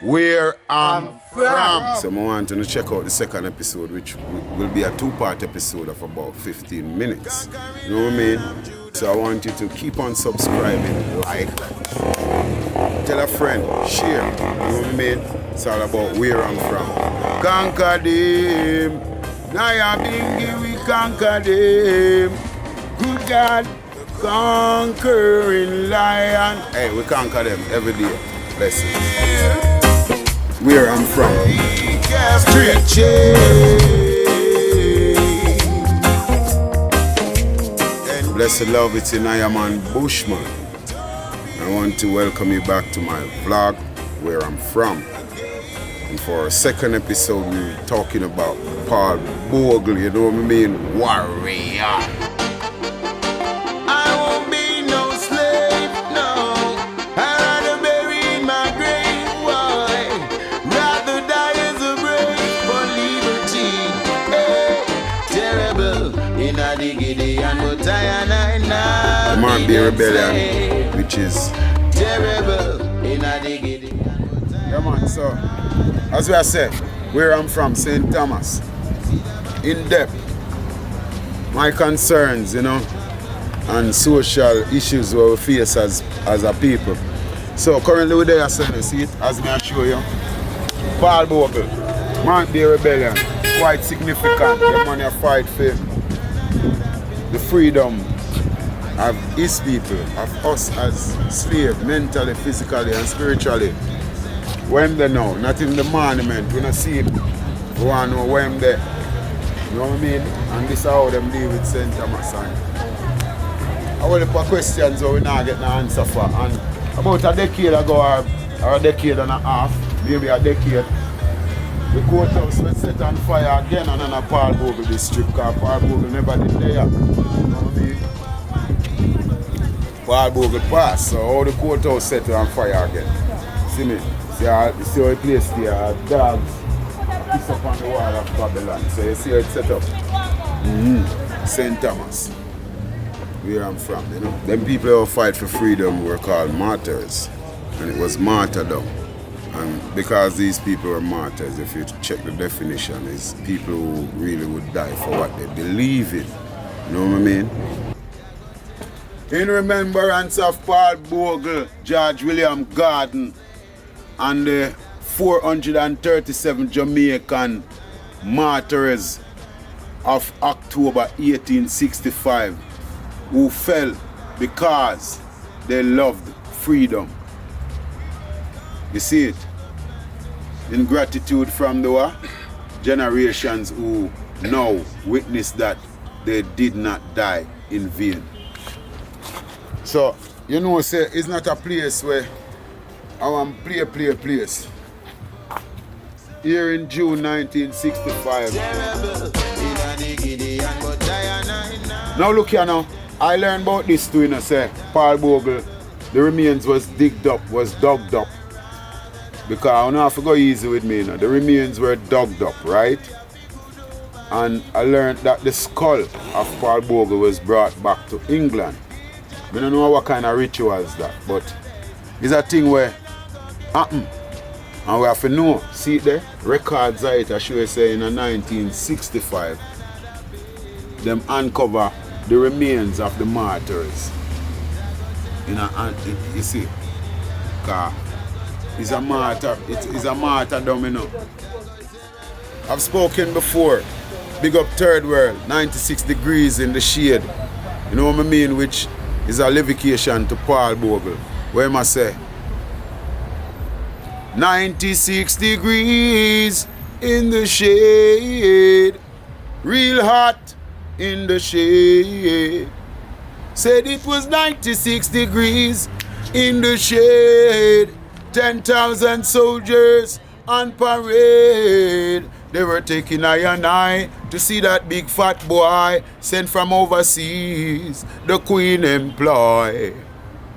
where I'm from. So I want to check out the second episode, which will be a two-part episode of about 15 minutes. You know what I mean? So I want you to keep on subscribing, like, tell a friend, share. You know what I mean? It's all about where I'm from. Conquer them. Naya Bingi, we conquer them. Good God, conquering lion. Hey, we conquer them every day. Blessings. Where I'm from. Straight chain. Blessed love, it's in I am on Bushman. I want to welcome you back to my vlog, where I'm from. And for our second episode, we're talking about Paul Bogle, you know what I mean? Warrior. I won't be no slave, no. I'd rather bury in my grave, boy. Rather die as a brave for liberty. Hey, terrible in a Giddeon, but I There might be a rebellion, which is terrible in a Giddeon. yeah, man, so as we have said, where I'm from, St. Thomas, in depth, my concerns, you know, and social issues we face as a people. So currently we're there, so you see it, as I show you, Paul Bogle, might be a rebellion, quite significant. The man you fight for the freedom of his people, of us as slaves, mentally, physically and spiritually. When they know, not in the monument, we don't see it. We want to know when they, you know what I mean? And this is how them deal with St. Thomas. And I want to put questions that we not get no answer for. And about a decade ago, or a decade and a half, maybe a decade, the courthouse was set on fire again and in a Paul Bogle district, because Paul Bogle never did there. You know what I mean? Paul Bogle passed, so all the courthouse set on fire again. See me? See how the place there, dogs piss up on the wall of Babylon. So you see how it's set up? St. Thomas, where I'm from, you know. Them people who fight for freedom were called martyrs. And it was martyrdom. And because these people were martyrs, if you check the definition, is people who really would die for what they believe in. You know what I mean? In remembrance of Paul Bogle, George William Gordon, and the 437 Jamaican martyrs of October 1865 who fell because they loved freedom. You see it? In gratitude from the generations who now witness that they did not die in vain. So, you know, say it's not a place where I want play place. Here in June 1965. Now look here now. I learned about this too, you know, say Paul Bogle, the remains was dug up. Because I don't have to go easy with me, you know. The remains were dug up, right? And I learned that the skull of Paul Bogle was brought back to England. I don't know what kind of rituals that, but it's a thing where happen. And we have to know, see there, records of it, I should say in 1965, them uncover the remains of the martyrs. You see, because it's a martyrdom, you know. I've spoken before, big up Third World, 96 degrees in the shade. You know what I mean, which is a livication to Paul Bogle. Where am I say? 96 degrees in the shade, real hot in the shade. Said it was 96 degrees in the shade. 10,000 soldiers on parade. They were taking eye and eye to see that big fat boy sent from overseas, the Queen employ.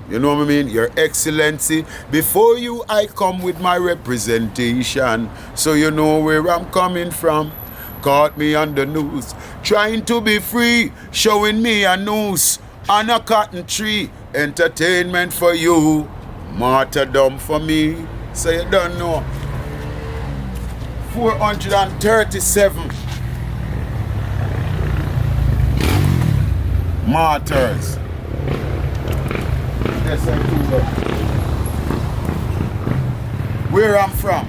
You know what I mean? Your Excellency, before you I come with my representation, so you know where I'm coming from. Caught me on the news, trying to be free, showing me a noose on a cotton tree. Entertainment for you, martyrdom for me. So you don't know. 437 martyrs. Yes, I do. Where I'm from.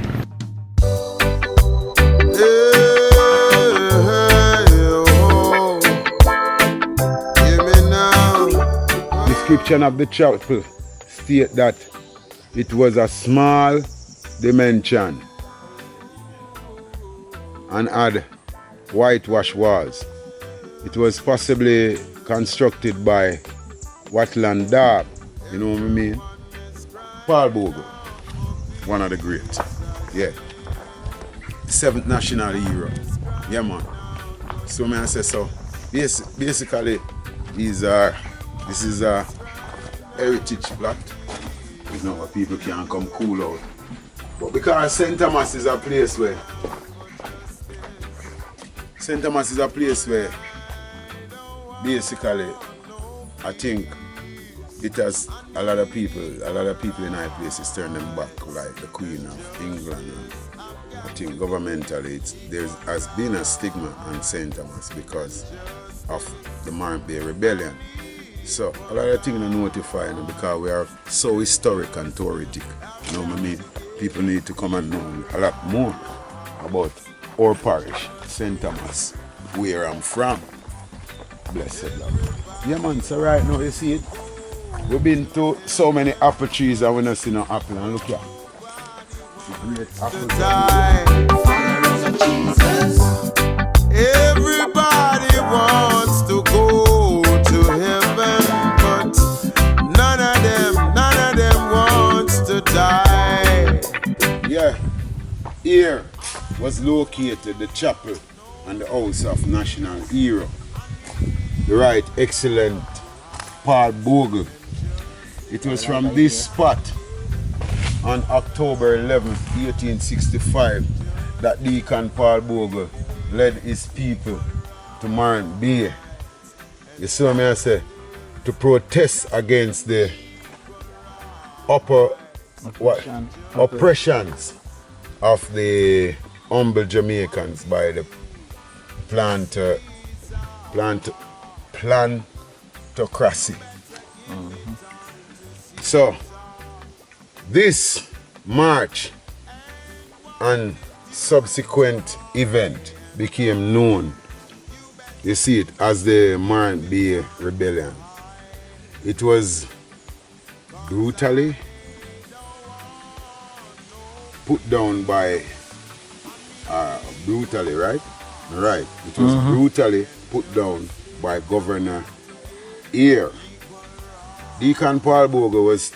Description of the chapel state that it was a small dimension and had whitewashed walls. It was possibly constructed by Watland Dab, you know what I mean? Paul Bogle, one of the greats. Yeah. 7th national hero. Yeah, man. So may I say so. Basically, this is a heritage plot. You know, people can come cool out. But because St. Thomas is a place where basically I think it has a lot of people in our places turn them back, like the Queen of England. And I think governmentally there has been a stigma on St. Thomas because of the Mark Bay Rebellion. So a lot of things are notified because we are so historic and touristic. You know what I mean? People need to come and know a lot more about our parish, St. Thomas, where I'm from. Blessed Lord. Yeah, man, so right now you see it. We've been to so many apple trees and we don't see no apple. And look here. The great apple. Everybody wants to go to heaven, but none of them wants to die. Yeah, here was located the chapel and the house of national hero, the right excellent Paul Bogle. It was from this spot on October 11th, 1865 that Deacon Paul Bogle led his people to Mark Bay. You see what I say? To protest against the oppressions of the humble Jamaicans by the plantocracy. So this march and subsequent event became known, you see it, as the Mark Bay Rebellion. It was brutally put down by right? Right. It was brutally put down by Governor Eyre. Deacon Paul Bogle was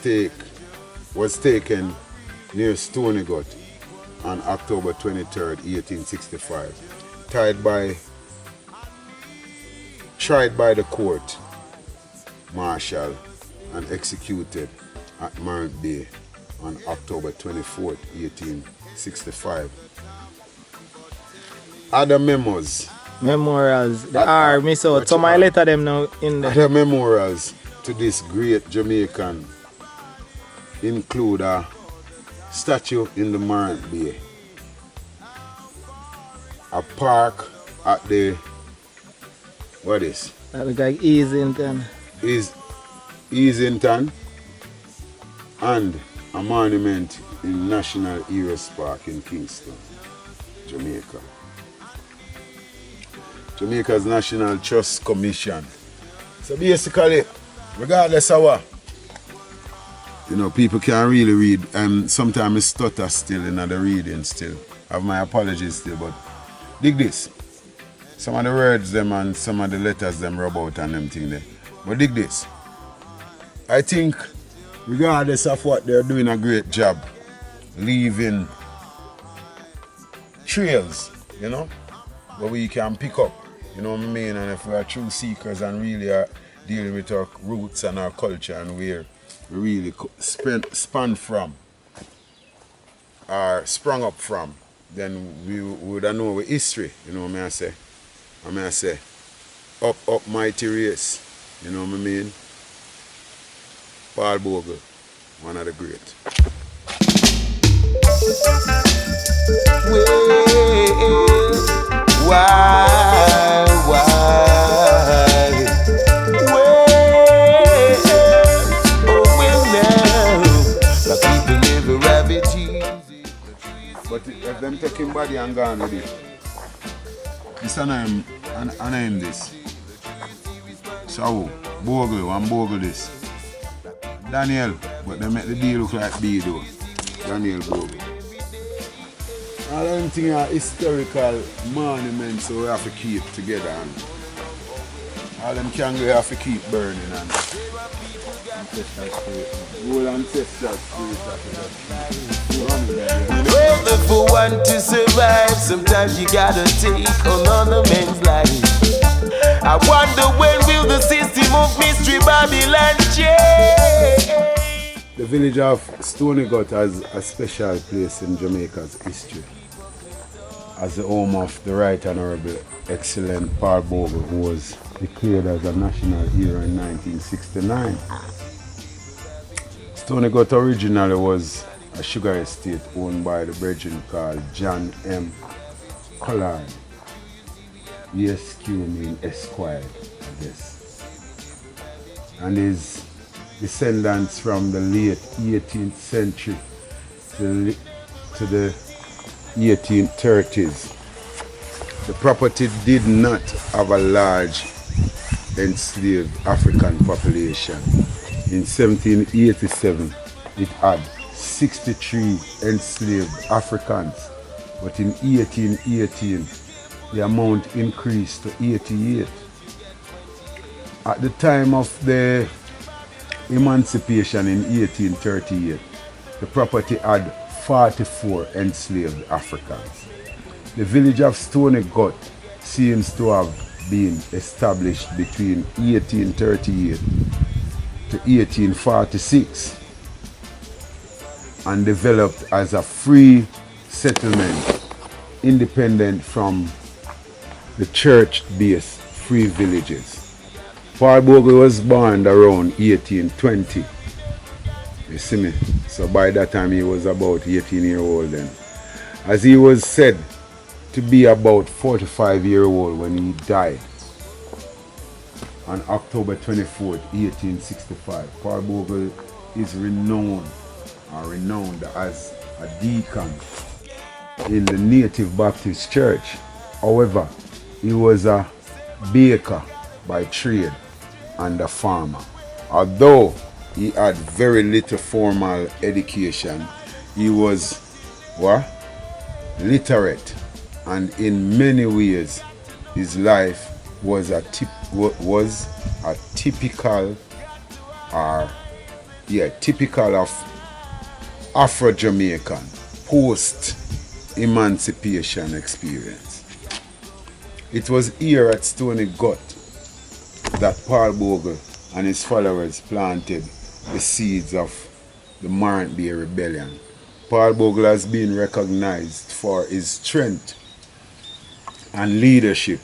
taken near Stonehenge on October 23rd, 1865. Tried by the court martial and executed at Mark Bay on October 24th, 1865. Other memorials, the army, so my letter them now in the other memorials to this great Jamaican include a statue in the Mark Bay, a park at the what is? That look like Easington, and a monument in National Heroes Park in Kingston, Jamaica. Jamaica's National Trust Commission. So basically, regardless of what, you know, people can't really read. Sometimes I stutter still in the reading still. I have my apologies still, but dig this. Some of the words them and some of the letters them rub out and them thing there. But dig this. I think regardless of what, they're doing a great job leaving trails, you know, where we can pick up, you know what I mean? And if we are true seekers and really are dealing with our roots and our culture and where we really sprung up from, then we would know our history, you know what I say? I say, up mighty race, you know what I mean? Paul Bogle, one of the great. Well, why? Well, oh well now, the people never have it easy. But if them take him body and gone with it, this and I'm this. So, Bogle, one Bogle this. Daniel, but they make the deal look like B though. Daniel Bogle. All them things are historical monuments, so we have to keep together. And all them candles we have to keep burning. And whole ancestral spirit have to just run there. In order for one to survive, sometimes you gotta take another man's life. I wonder when will the system of mystery Babylon change? The village of Stonehenge has a special place in Jamaica's history as the home of the Right Honorable Excellent Paul Bogle, who was declared as a national hero in 1969. Stonehenge originally was a sugar estate owned by the brethren called John M. Collard. ESQ means Esquire, I guess. And his descendants from the late 18th century to the 1830s. The property did not have a large enslaved African population. In 1787, it had 63 enslaved Africans, but in 1818, the amount increased to 88. At the time of the emancipation in 1838, the property had 44 enslaved Africans. The village of Stonehenge seems to have been established between 1838 to 1846 and developed as a free settlement independent from the church-based free villages. Paul Bogle was born around 1820. You see me? So by that time he was about 18 years old then. As he was said to be about 45 years old when he died on October 24th, 1865. Paul Bogle is renowned as a deacon in the Native Baptist Church. However, he was a baker by trade and a farmer. Although he had very little formal education, he was literate, and in many ways his life was typical of Afro-Jamaican post-emancipation experience. It was here at Stonehenge that Paul Bogle and his followers planted the seeds of the Marant Bay Rebellion. Paul Bogle has been recognized for his strength and leadership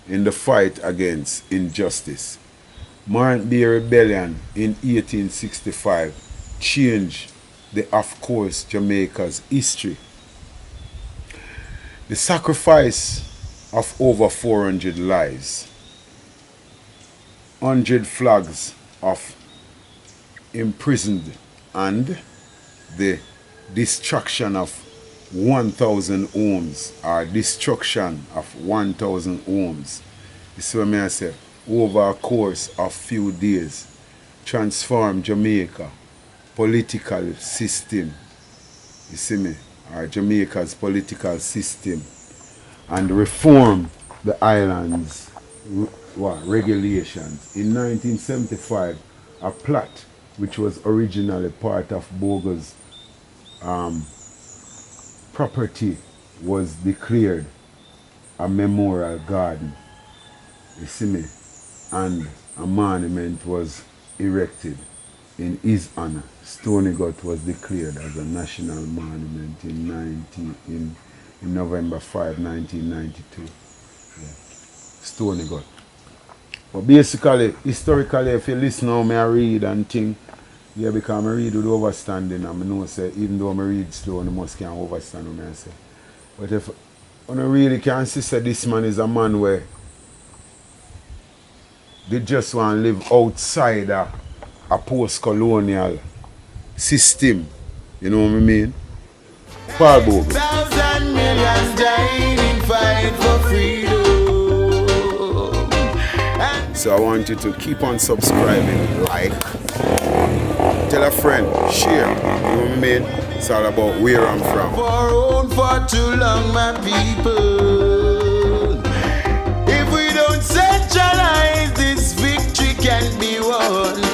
in the fight against injustice. Marant Bay Rebellion in 1865 changed of course, Jamaica's history. The sacrifice of over 400 lives, 100 flags of imprisoned, and the destruction of 1,000 homes, or destruction of 1,000 homes. This is what I say, over a course of few days, transform Jamaica political system, you see me, or Jamaica's political system, and reform the island's regulations. In 1975, a plot which was originally part of Bogle's property was declared a memorial garden, you see me, and a monument was erected in his honor. Stonehenge was declared as a national monument in November 5, 1992. Yeah. Stonehenge. But basically, historically, if you listen how I read and think, Yeah, because I read with overstanding and I know say even though I read slow, I must can overstand what I say. But if I really can see say this man is a man where they just want to live outside a post-colonial system. You know what I mean? Paul Bogle. 1,000 million dying in fight for freedom. So I want you to keep on subscribing, like, tell a friend, share. You know what I mean? It's all about where I'm from. For too long, my people. If we don't centralize, this victory can be won.